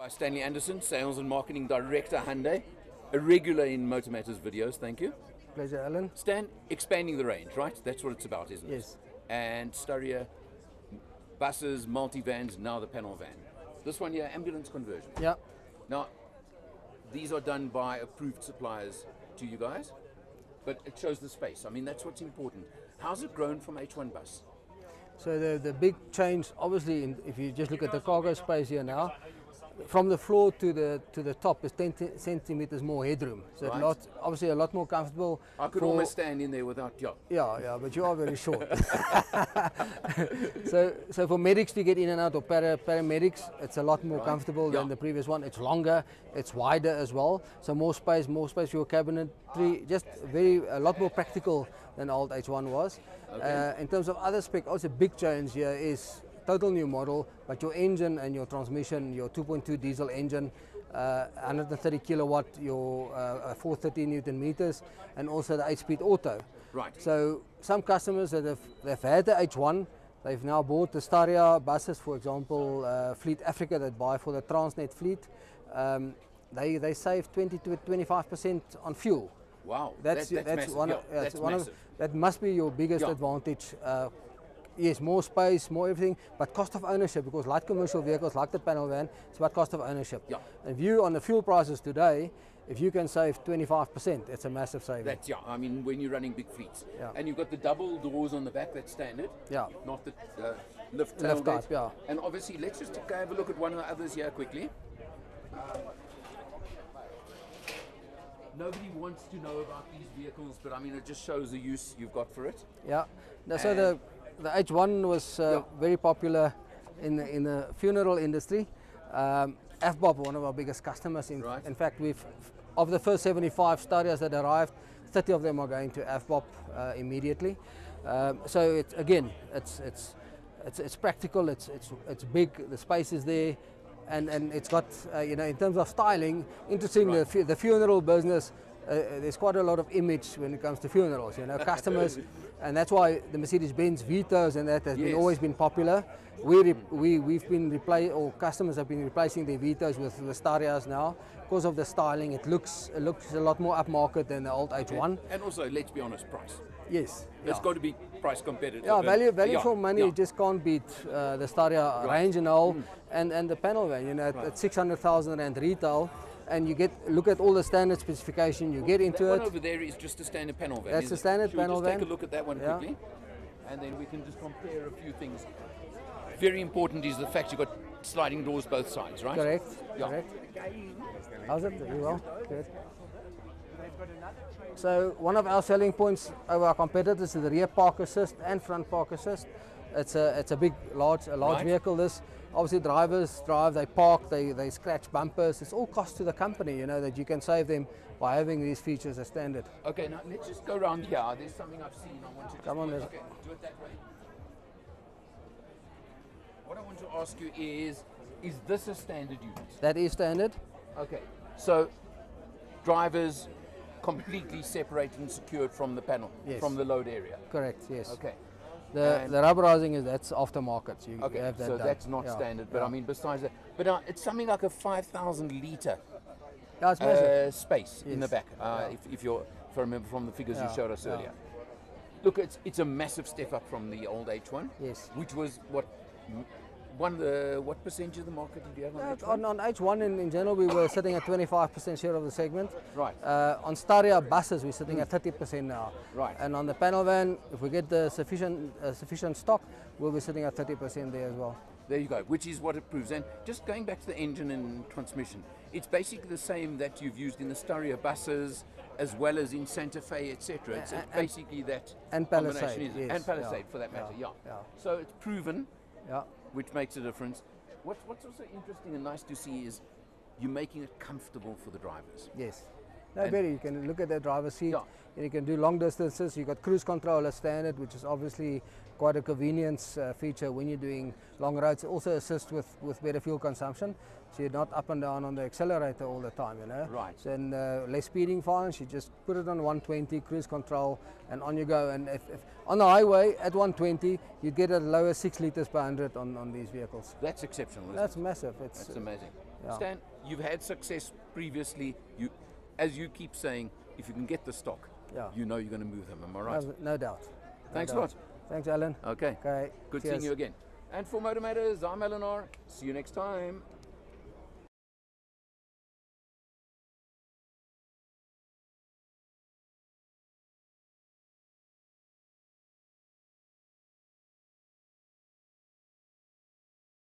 By Stanley Anderson, Sales and Marketing Director, Hyundai. A regular in Motor Matters videos, thank you. Pleasure, Alan. Stan, expanding the range, right? That's what it's about, isn't it? Yes. And Staria, buses, multivans, now the panel van. This one here, ambulance conversion. Yeah. Now, these are done by approved suppliers to you guys, but it shows the space. I mean, that's what's important. How's it grown from H1 bus? So the big change, obviously, if you just look at the cargo space here now, from the floor to the top is 10 centimeters more headroom. So Right. obviously a lot more comfortable. I could almost stand in there without you. Yeah, but you are very short. so for medics to get in and out, or paramedics, it's a lot more Right. comfortable than Yeah. the previous one. It's longer, it's wider as well. So more space for your cabinetry. Just a lot more practical than old H1 was. Okay. In terms of other spec, also big change here is total new model, but your engine and your transmission, your 2.2 diesel engine, 130 kilowatt, your 430 Newton meters, and also the 8-speed auto. Right. So some customers that they've had the H1, they've now bought the Staria buses, for example, Fleet Africa that buy for the Transnet fleet. They save 20 to 25% on fuel. Wow, That's massive. one. Yeah, That's one massive. that must be your biggest Yeah. advantage. Yes, more space, more everything, but cost of ownership, because light commercial vehicles like the panel van, it's about cost of ownership. Yeah. And view on the fuel prices today, if you can save 25%, it's a massive saving. That's, yeah, I mean, when you're running big fleets. Yeah. And you've got the double doors on the back, that's standard. Yeah. Not the lift Lift tailgate. type, yeah. And obviously, let's just have a look at one of the others here quickly. Nobody wants to know about these vehicles, but I mean, it just shows the use you've got for it. Yeah. So the H1 was very popular in the funeral industry. FBOP, one of our biggest customers. Right. In fact, of the first 75 Starias that arrived, 30 of them are going to FBOP immediately. So it's practical. It's big. The space is there. And it's got, in terms of styling, interesting, Right. the funeral business, there's quite a lot of image when it comes to funerals, customers, and that's why the Mercedes-Benz Vitos and that has Yes. always been popular. Customers have been replacing their Vitos with the Starias now because of the styling. It looks a lot more upmarket than the old H1. And also, let's be honest, price. Yes. It's got to be price competitive. Yeah, value Yeah, for money, yeah. you just can't beat the Staria range and all, and the panel van, at 600,000 rand retail, and you look at all the standard specification, you get into That one it. over there is just a standard panel van. That's isn't a it? standard Should we panel just van? take a look at that one Yeah. quickly, and then we can just compare a few things. Very important is the fact you've got sliding doors both sides, right? Correct, Yeah. correct. How's it? You well? Good. So one of our selling points over our competitors is the rear park assist and front park assist. It's a large Right. vehicle. This obviously drivers drive, they park, they scratch bumpers. It's all cost to the company, that you can save them by having these features as standard. Okay, now let's just go around here. There's something I've seen. I want to just Come on, do it. there's- Okay, do it that way. What I want to ask you is this a standard unit? That is standard. Okay, so drivers completely separated and secured from the panel, Yes. from the load area. Correct. Yes. Okay. The rubberizing that's aftermarket. You Okay, have that so done. that's not Yeah, standard, but yeah. I mean, besides that, but it's something like a 5,000 litre Yeah, it's massive. space in the Yes. back, if I remember from the figures you Yeah, showed us yeah. earlier. Look, it's a massive step up from the old H1, Yes. which was what percentage of the market did you have on Yeah, H1? on H1 in general, we were sitting at 25% share of the segment. Right. On Staria buses, we're sitting at 30% now. Right. And on the panel van, if we get the sufficient stock, we'll be sitting at 30% there as well. There you go, which is what it proves. And just going back to the engine and transmission, it's basically the same that you've used in the Staria buses, as well as in Santa Fe, etc. It's basically that and combination, Pallisade, isn't it? yes, And Pallisade, yeah, for that matter, yeah, yeah. yeah. So it's proven, Yeah. which makes a difference. What's also interesting and nice to see is you're making it comfortable for the drivers. Yes. No, And- very. You can look at the driver's seat, Yeah. and you can do long distances. You've got cruise control as standard, which is obviously quite a convenience feature when you're doing long roads. It also assists with better fuel consumption, so you're not up and down on the accelerator all the time, Right. So and less speeding fines, you just put it on 120, cruise control, and on you go. And if on the highway at 120, you get a lower 6 liters per 100 on these vehicles. That's exceptional, isn't That's it? massive. That's amazing. Yeah. Stan, you've had success previously. As you keep saying, if you can get the stock, you know you're going to move them. Am I right? No doubt. Thanks a lot. Thanks, Alan. Okay. Okay. Good Cheers. seeing you again. And for Motor Matters, I'm Eleanor. See you next time.